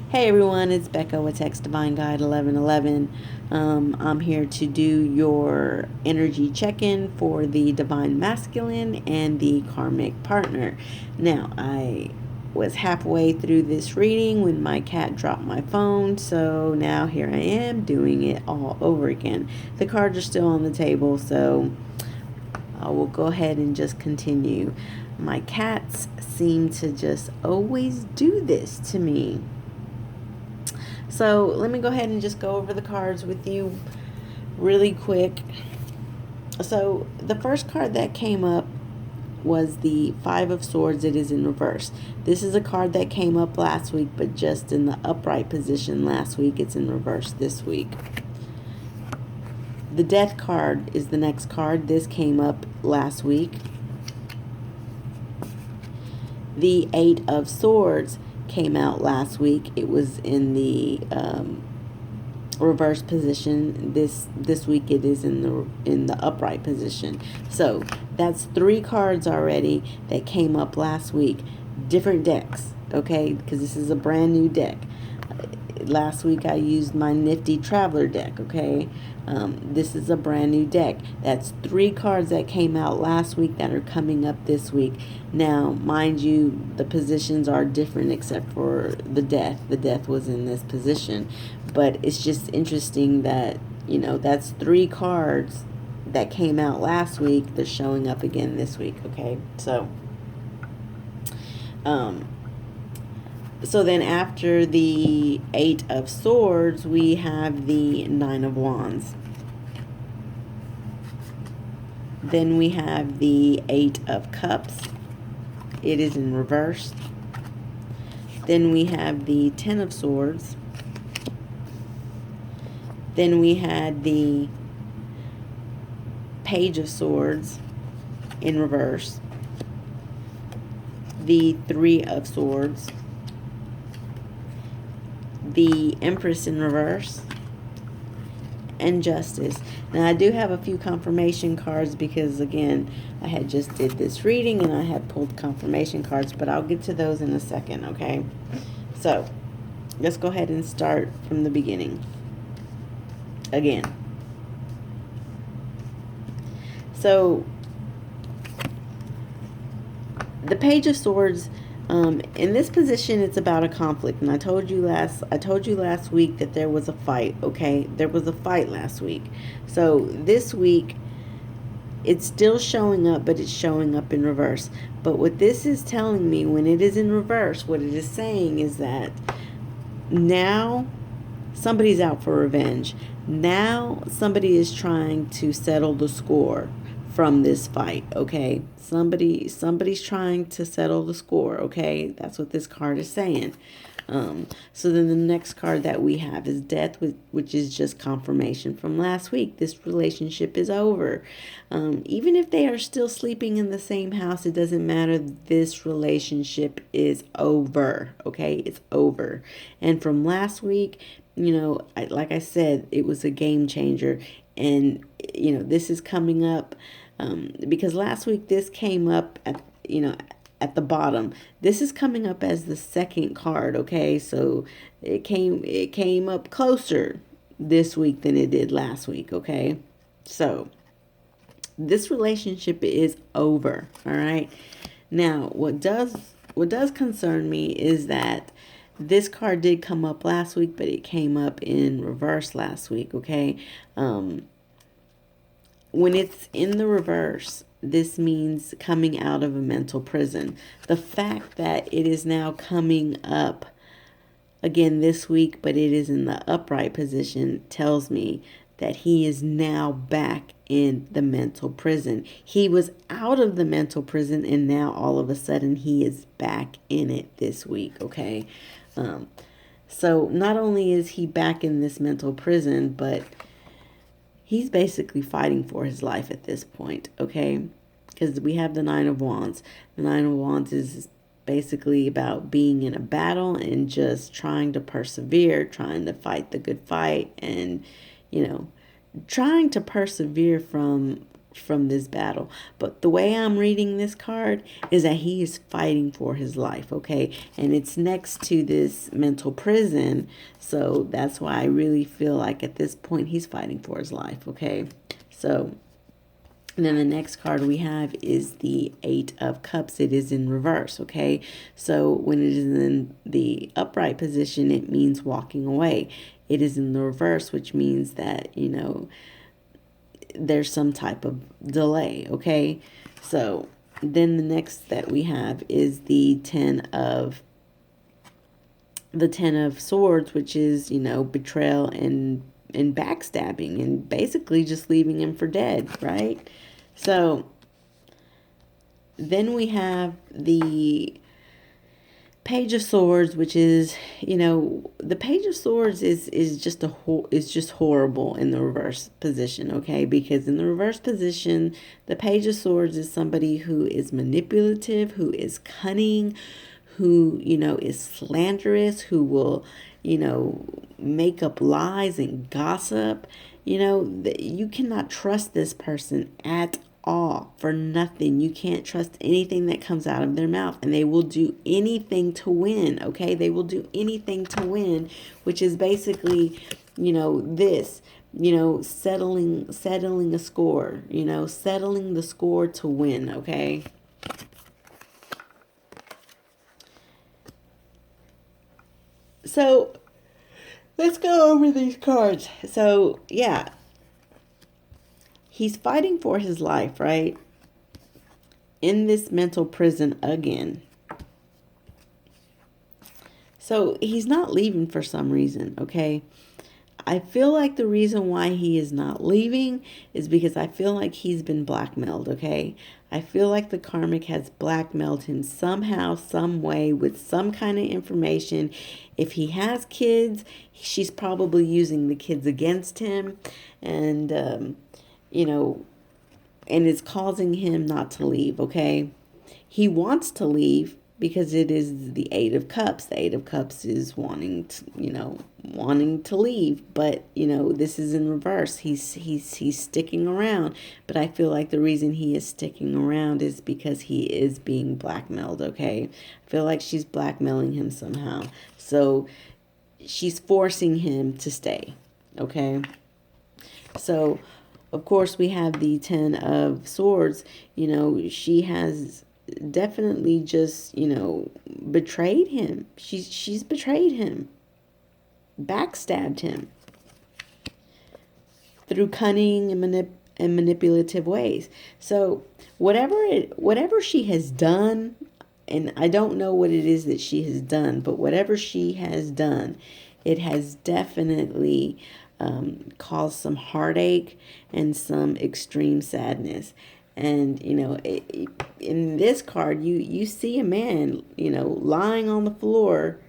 Hey everyone, it's Becca with Text Divine Guide 1111. I'm here to do your energy check-in for the Divine Masculine and the Karmic Partner. Now, I was halfway through this reading when my cat dropped my phone, so now here I am doing it all over again. The cards are still on the table, so I will go ahead and just continue. My cats seem to just always do this to me. So let me go ahead and just go over the cards with you really quick. So the first card that came up was the Five of Swords. It is in reverse. This is a card that came up last week, but just in the upright position last week. It's in reverse this week. The Death card is the next card. This came up last week. The Eight of Swords came out last week. It was in the reverse position. This week it is in the upright position. So that's 3 cards already that came up last week. Different decks, okay? Because this is a brand new deck. Last week I used my nifty traveler deck, okay? This is a brand new deck. That's 3 cards that came out last week that are coming up this week. Now, mind you, the positions are different except for the death. The death was in this position. But it's just interesting that, that's 3 cards that came out last week. They're showing up again this week, okay? So then after the Eight of Swords, we have the Nine of Wands. Then we have the Eight of Cups. It is in reverse. Then we have the Ten of Swords. Then we had the Page of Swords in reverse. The Three of Swords. The Empress in reverse, and Justice. Now I do have a few confirmation cards because again I had just did this reading and I had pulled confirmation cards, but I'll get to those in a second, okay? So let's go ahead and start from the beginning again. So the Page of Swords, in this position, it's about a conflict, and I told you last week that there was a fight. Okay, there was a fight last week. So this week, it's still showing up, but it's showing up in reverse. But what this is telling me, when it is in reverse, what it is saying is that now somebody's out for revenge. Now somebody is trying to settle the score from this fight, okay? Somebody's trying to settle the score, okay? That's what this card is saying. So then the next card that we have is Death, which is just confirmation from last week. This relationship is over. Even if they are still sleeping in the same house, it doesn't matter. This relationship is over, okay? It's over. And from last week, like I said, it was a game changer. And, this is coming up because last week this came up at the bottom. This is coming up as the second card, okay? So it came up closer this week than it did last week, okay? So this relationship is over, all right? Now, what does concern me is that this card did come up last week, but it came up in reverse last week, okay? When it's in the reverse, this means coming out of a mental prison. The fact that it is now coming up again this week, but it is in the upright position, tells me that he is now back in the mental prison. He was out of the mental prison, and now all of a sudden he is back in it this week, okay? So not only is he back in this mental prison, but he's basically fighting for his life at this point, okay? Because we have the Nine of Wands. The Nine of Wands is basically about being in a battle and just trying to persevere, trying to fight the good fight, and, trying to persevere from from this battle. But the way I'm reading this card is that he is fighting for his life, okay? And it's next to this mental prison. So that's why I really feel like at this point he's fighting for his life, okay? So and then the next card we have is the Eight of Cups. It is in reverse, okay? So when it is in the upright position, it means walking away. It is in the reverse, which means that, there's some type of delay, okay? So then the next that we have is the Ten of Swords, which is, betrayal and backstabbing and basically just leaving him for dead, right? So then we have the Page of Swords, which is, the Page of Swords is just horrible in the reverse position, okay? Because in the reverse position, the Page of Swords is somebody who is manipulative, who is cunning, who, is slanderous, who will, make up lies and gossip. You cannot trust this person at all for nothing. You can't trust anything that comes out of their mouth, and they will do anything to win, okay? They will do anything to win, which is basically, this, settling a score, settling the score to win, okay? So let's go over these cards. So, yeah, he's fighting for his life, right? In this mental prison again. So he's not leaving for some reason, okay? I feel like the reason why he is not leaving is because I feel like he's been blackmailed, okay? I feel like the Karmic has blackmailed him somehow, some way, with some kind of information. If he has kids, she's probably using the kids against him, and, and it's causing him not to leave, okay? He wants to leave because it is the Eight of Cups. The Eight of Cups is wanting to leave, but this is in reverse. He's sticking around, but I feel like the reason he is sticking around is because he is being blackmailed, okay? I feel like she's blackmailing him somehow. So she's forcing him to stay, okay? So of course we have the Ten of Swords. She has definitely just, betrayed him. She's betrayed him, backstabbed him through cunning and manipulative ways. So whatever she has done, and I don't know what it is that she has done, but whatever she has done, it has definitely caused some heartache and some extreme sadness. And, in this card, you see a man, lying on the floor.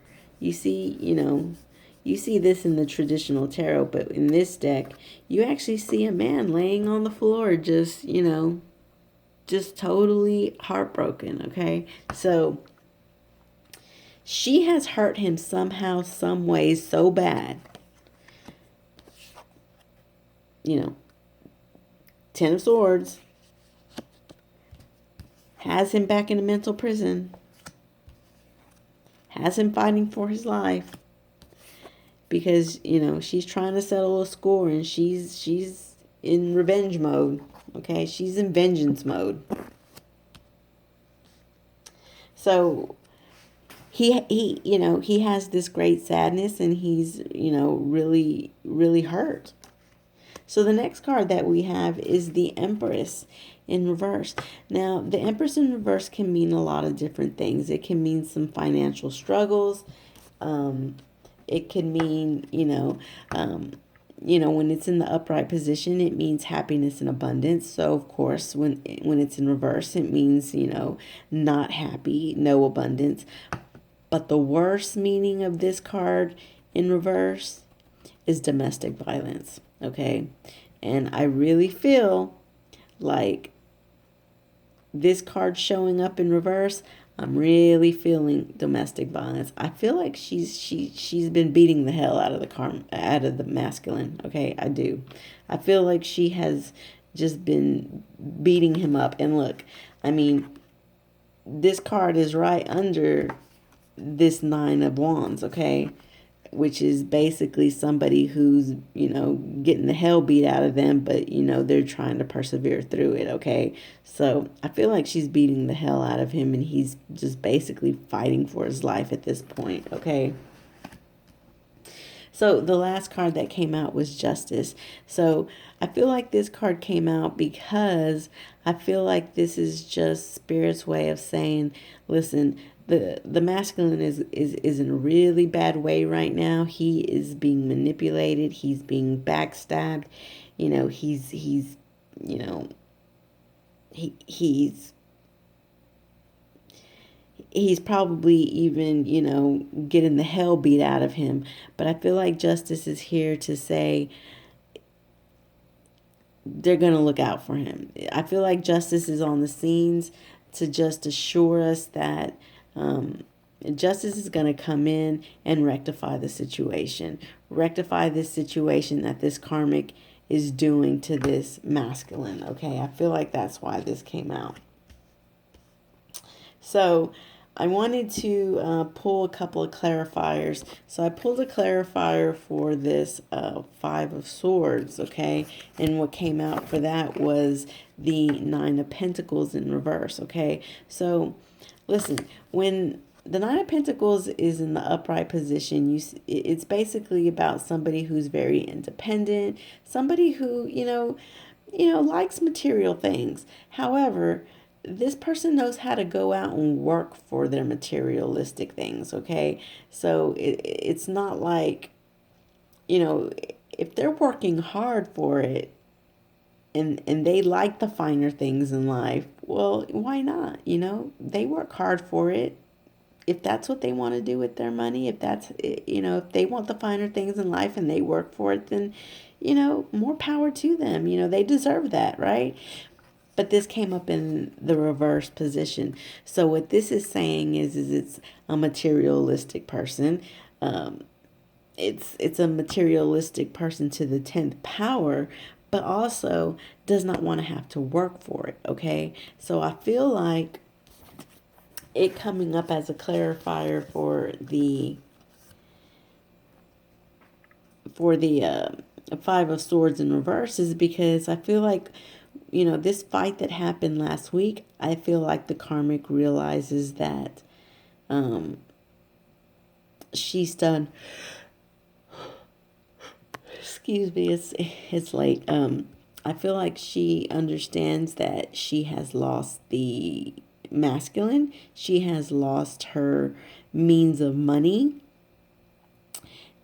You see, you see this in the traditional tarot, but in this deck, you actually see a man laying on the floor, just, just totally heartbroken, okay? So she has hurt him somehow, some way, so bad. Ten of Swords has him back in a mental prison, has him fighting for his life because, she's trying to settle a score, and she's in revenge mode, okay? She's in vengeance mode. So he has this great sadness, and he's, really, really hurt. So the next card that we have is the Empress in reverse. Now, the Empress in reverse can mean a lot of different things. It can mean some financial struggles. It can mean, when it's in the upright position, it means happiness and abundance. So, of course, when it's in reverse, it means, not happy, no abundance. But the worst meaning of this card in reverse is domestic violence, okay? And I really feel like this card showing up in reverse, I'm really feeling domestic violence. I feel like she's been beating the hell out of the masculine, okay? I do. I feel like she has just been beating him up. And look, I mean, this card is right under this Nine of Wands, okay? Which is basically somebody who's, getting the hell beat out of them, but, they're trying to persevere through it, okay? So I feel like she's beating the hell out of him and he's just basically fighting for his life at this point, okay? So the last card that came out was Justice. So I feel like this card came out because I feel like this is just Spirit's way of saying, listen, the masculine is in a really bad way right now. He is being manipulated. He's being backstabbed. He's you know he's probably even, getting the hell beat out of him. But I feel like Justice is here to say they're going to look out for him. I feel like Justice is on the scenes to just assure us that Justice is going to come in and rectify the situation. Rectify this situation that this karmic is doing to this masculine. Okay, I feel like that's why this came out. So I wanted to pull a couple of clarifiers. So I pulled a clarifier for this Five of Swords, okay? And what came out for that was the Nine of Pentacles in reverse, okay? So listen, when the Nine of Pentacles is in the upright position, it's basically about somebody who's very independent, somebody who, likes material things. However, this person knows how to go out and work for their materialistic things, okay? So it's not like, if they're working hard for it and they like the finer things in life, well, why not? They work hard for it. If that's what they want to do with their money, if they want the finer things in life and they work for it, then, more power to them. They deserve that, right? But this came up in the reverse position. So what this is saying is it's a materialistic person. It's a materialistic person to the 10th power, but also does not want to have to work for it, okay? So I feel like it coming up as a clarifier for the Five of Swords in reverse is because I feel like, this fight that happened last week, I feel like the karmic realizes that she's done. Excuse me, it's late. I feel like she understands that she has lost the masculine. She has lost her means of money.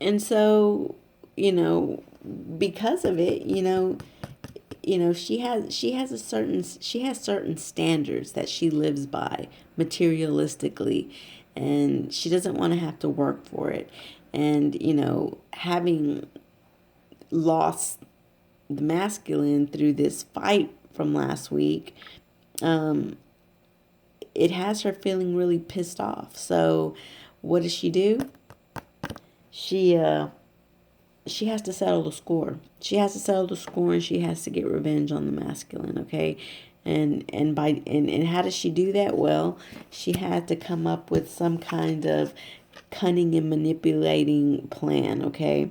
And so, because of it, she has certain standards that she lives by materialistically, and she doesn't want to have to work for it. And having lost the masculine through this fight from last week, it has her feeling really pissed off. So what does she do? She has to settle the score. She has to settle the score, and she has to get revenge on the masculine, okay? And how does she do that? Well, she had to come up with some kind of cunning and manipulating plan, okay?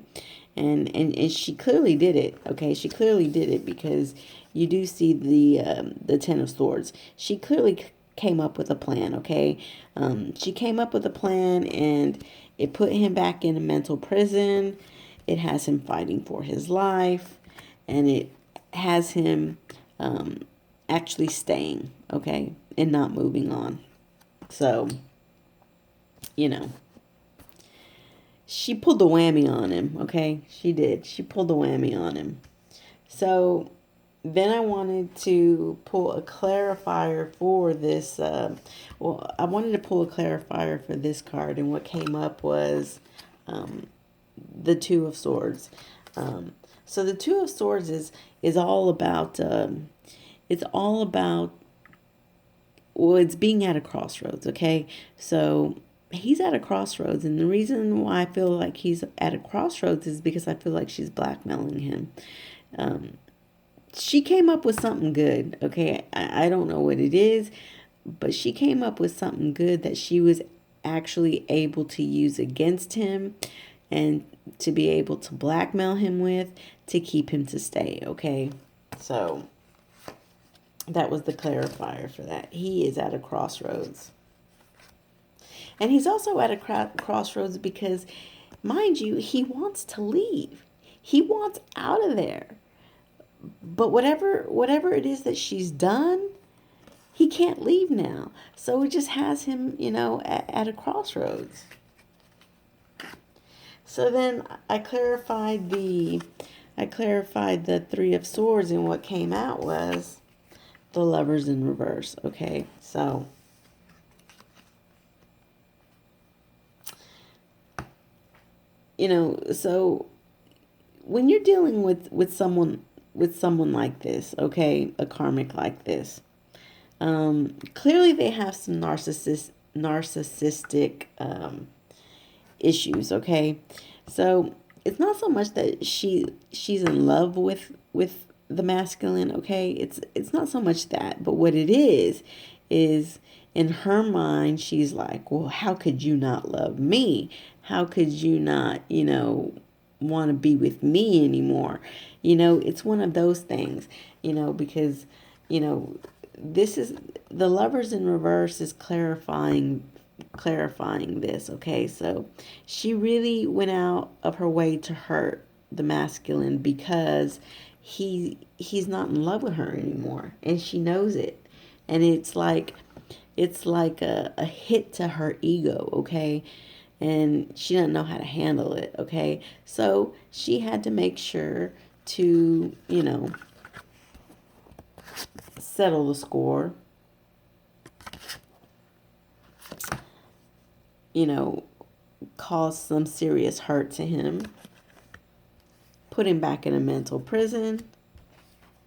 And she clearly did it, okay? She clearly did it because you do see the Ten of Swords. She clearly came up with a plan, okay? She came up with a plan, and it put him back in a mental prison. It has him fighting for his life, and it has him actually staying, okay, and not moving on. So, she pulled the whammy on him, okay? She did. She pulled the whammy on him. So then I wanted to pull a clarifier for this. I wanted to pull a clarifier for this card, and what came up was the Two of Swords. So the Two of Swords is all about. It's all about. Well, it's being at a crossroads. Okay, so he's at a crossroads, and the reason why I feel like he's at a crossroads is because I feel like she's blackmailing him. she came up with something good, okay? I don't know what it is, but she came up with something good that she was actually able to use against him and to be able to blackmail him with to keep him to stay, okay? So that was the clarifier for that. He is at a crossroads. And he's also at a crossroads because, mind you, he wants to leave. He wants out of there. But whatever it is that she's done, he can't leave now. So it just has him, at a crossroads. So then I clarified the Three of Swords, and what came out was the Lovers in reverse. Okay, so so when you're dealing with someone like this, okay, a karmic like this, clearly they have some narcissistic issues, okay? So it's not so much that she's in love with the masculine, okay? It's not so much that, but what it is in her mind she's like, well, how could you not love me? How could you not, want to be with me anymore? It's one of those things, because, this is the Lovers in reverse is clarifying this, okay? So she really went out of her way to hurt the masculine because he's not in love with her anymore, and she knows it. And it's like a hit to her ego, okay? And she doesn't know how to handle it, okay? So she had to make sure to, settle the score, cause some serious hurt to him, put him back in a mental prison,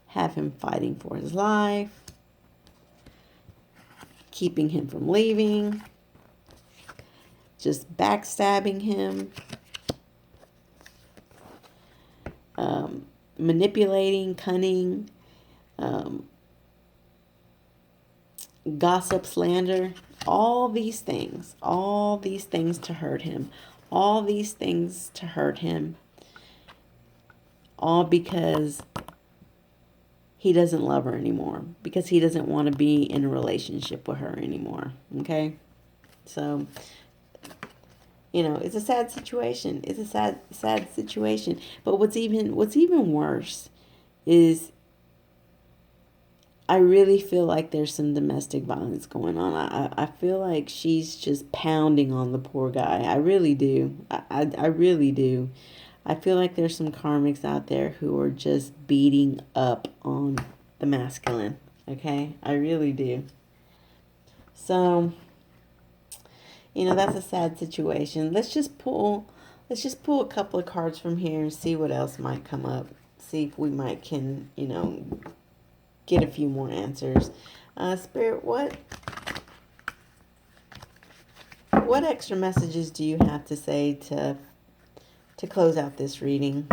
have him fighting for his life, keeping him from leaving, just backstabbing him, manipulating, cunning, gossip, slander, all these things to hurt him, all because he doesn't love her anymore, because he doesn't want to be in a relationship with her anymore, okay? So, it's a sad situation. It's a sad situation. But what's even worse is I really feel like there's some domestic violence going on. I feel like she's just pounding on the poor guy. I really do. I really do. I feel like there's some karmics out there who are just beating up on the masculine. Okay? I really do. So, that's a sad situation. Let's just pull a couple of cards from here and see what else might come up. See if we can, get a few more answers. Spirit, what extra messages do you have to say to close out this reading?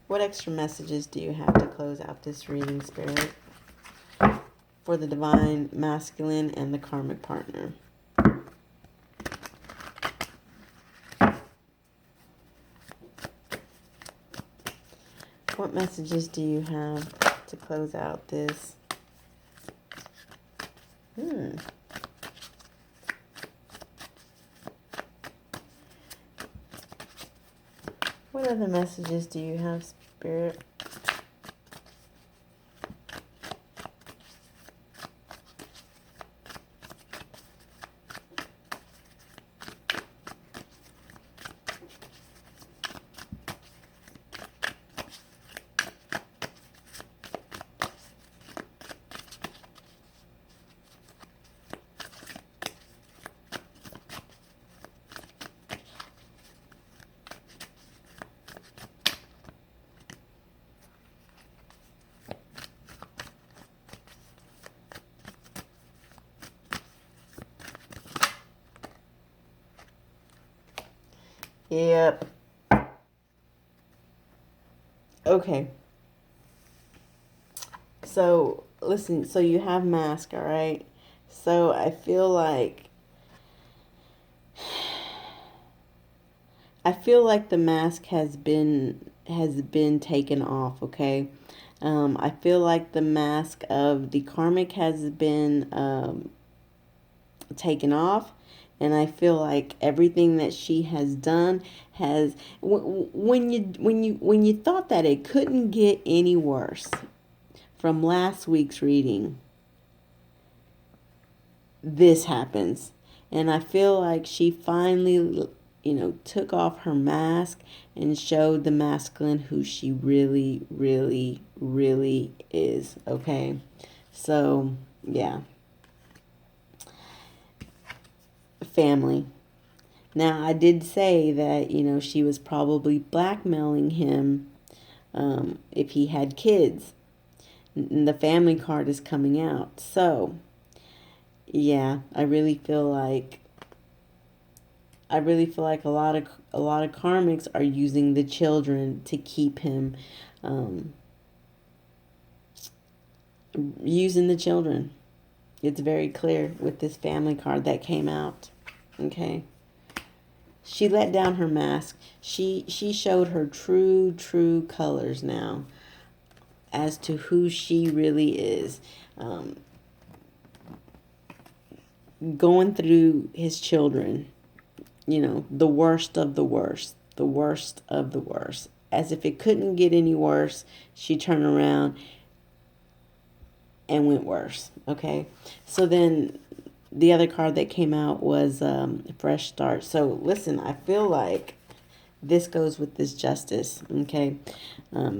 What extra messages do you have to close out this reading, Spirit, for the divine masculine and the karmic partner? What messages do you have to close out this? What other messages do you have, Spirit? Yep. Okay. So, listen, so you have mask, all right? So, I feel like the mask has been taken off, okay? I feel like the mask of the karmic has been taken off, and I feel like everything that she has done has when you thought that it couldn't get any worse from last week's reading, this happens. And I feel like she finally, took off her mask and showed the masculine who she really, really, really is. Okay. So, yeah. Family. Now, I did say that, she was probably blackmailing him if he had kids. And the family card is coming out. So, yeah, I really feel like a lot of karmics are using the children to keep him, um, using the children. It's very clear with this family card that came out. Okay. She let down her mask. She showed her true colors now as to who she really is. Um, Going through his children, the worst of the worst, the worst of the worst. As if it couldn't get any worse, she turned around and went worse. Okay. So then the other card that came out was fresh start. So listen, I feel like this goes with this justice. Okay.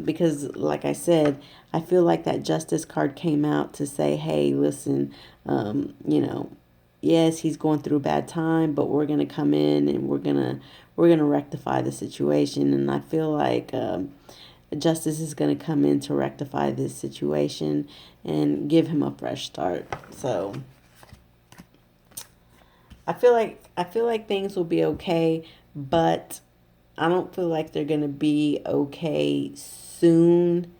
Because like I said, I feel like that justice card came out to say, hey, listen, yes, he's going through a bad time, but we're gonna come in and we're gonna rectify the situation. And I feel like justice is gonna come in to rectify this situation and give him a fresh start. So I feel like things will be okay, but I don't feel like they're gonna be okay soon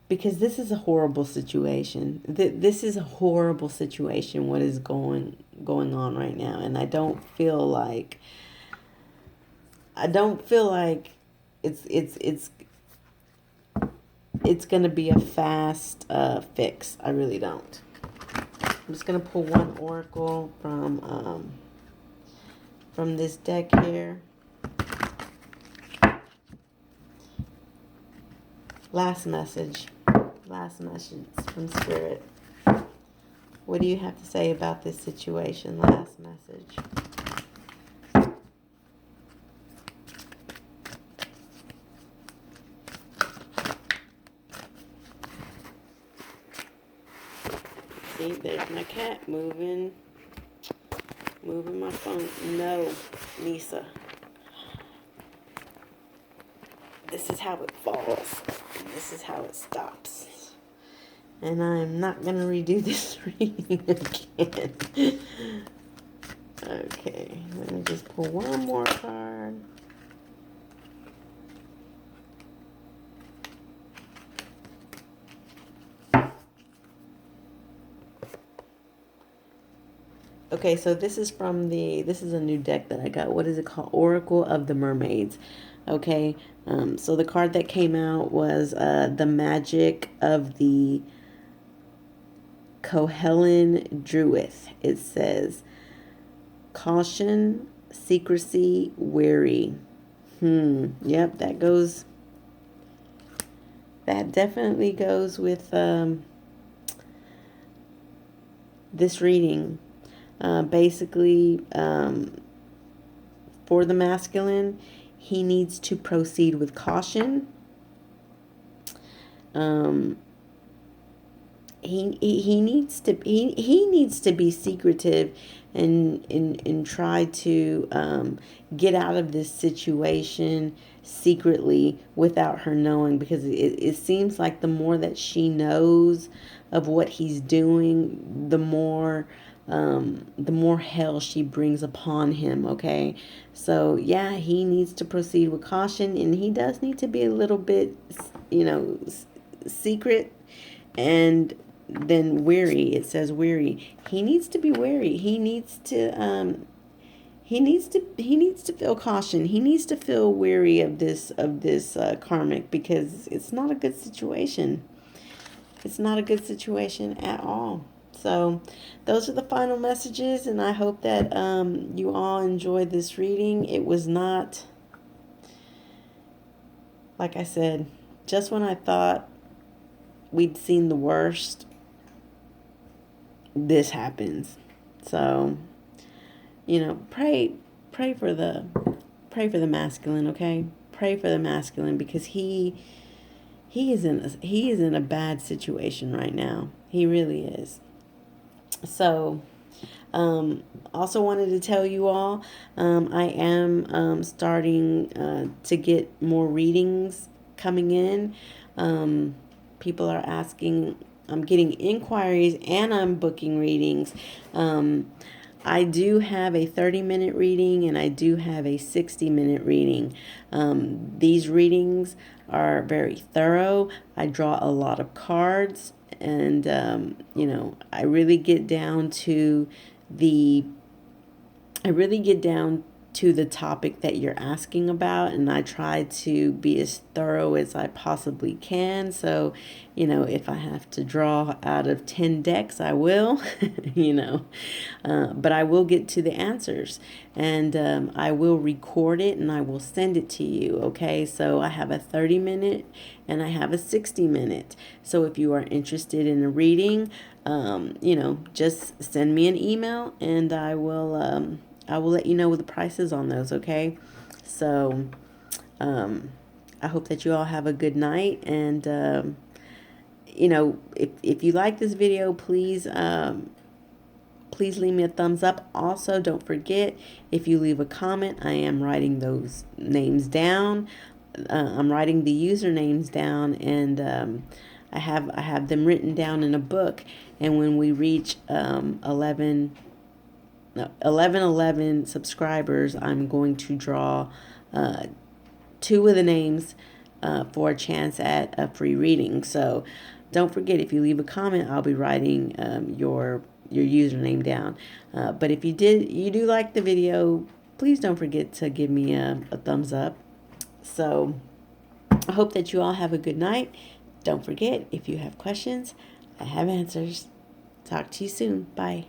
because this is a horrible situation. This is a horrible situation. What is going on right now, and I don't feel like it's gonna be a fast fix. I really don't. I'm just gonna pull one oracle from this deck here. Last message. Last message from Spirit. What do you have to say about this situation? Last message. See, there's my cat moving my phone. No, Lisa. This is how it falls. And this is how it stops. And I'm not going to redo this reading again. Okay, let me just pull one more card. Okay, so this is a new deck that I got. What is it called? Oracle of the Mermaids. Okay, so the card that came out was the Magic of the Kohelin Druith. It says, caution, secrecy, wary. Yep, that definitely goes with this reading. Basically, for the masculine, he needs to proceed with caution. He needs to be secretive and try to get out of this situation secretly without her knowing, because it seems like the more that she knows of what he's doing, the more the more hell she brings upon him, okay? So, yeah, he needs to proceed with caution, and he does need to be a little bit, secret and then wary. It says wary. He needs to be wary. He needs to feel caution. He needs to feel weary of this karmic, because it's not a good situation. It's not a good situation at all. So those are the final messages, and I hope that you all enjoyed this reading. It was not, like I said, just when I thought we'd seen the worst, this happens. So, pray for the masculine, okay? Pray for the masculine, because he is in a bad situation right now. He really is. So, also wanted to tell you all, I am starting to get more readings coming in. People are asking. I'm getting inquiries, and I'm booking readings. I do have a 30-minute reading, and I do have a 60-minute reading. These readings are very thorough. I draw a lot of cards, and I really get down to the topic that you're asking about, and I try to be as thorough as I possibly can. So, if I have to draw out of 10 decks, I will, but I will get to the answers, and I will record it, and I will send it to you. Okay, so I have a 30-minute and I have a 60-minute. So if you are interested in a reading, just send me an email, and I will let you know what the price is on those, okay? So, I hope that you all have a good night, and, if you like this video, please leave me a thumbs up. Also, don't forget, if you leave a comment, I am writing those names down. I'm writing the usernames down, and I have them written down in a book, and when we reach 1111 subscribers, I'm going to draw 2 of the names for a chance at a free reading. So don't forget, if you leave a comment, I'll be writing your username down. But if you do like the video, please don't forget to give me a thumbs up. So I hope that you all have a good night. Don't forget, if you have questions, I have answers. Talk to you soon. Bye.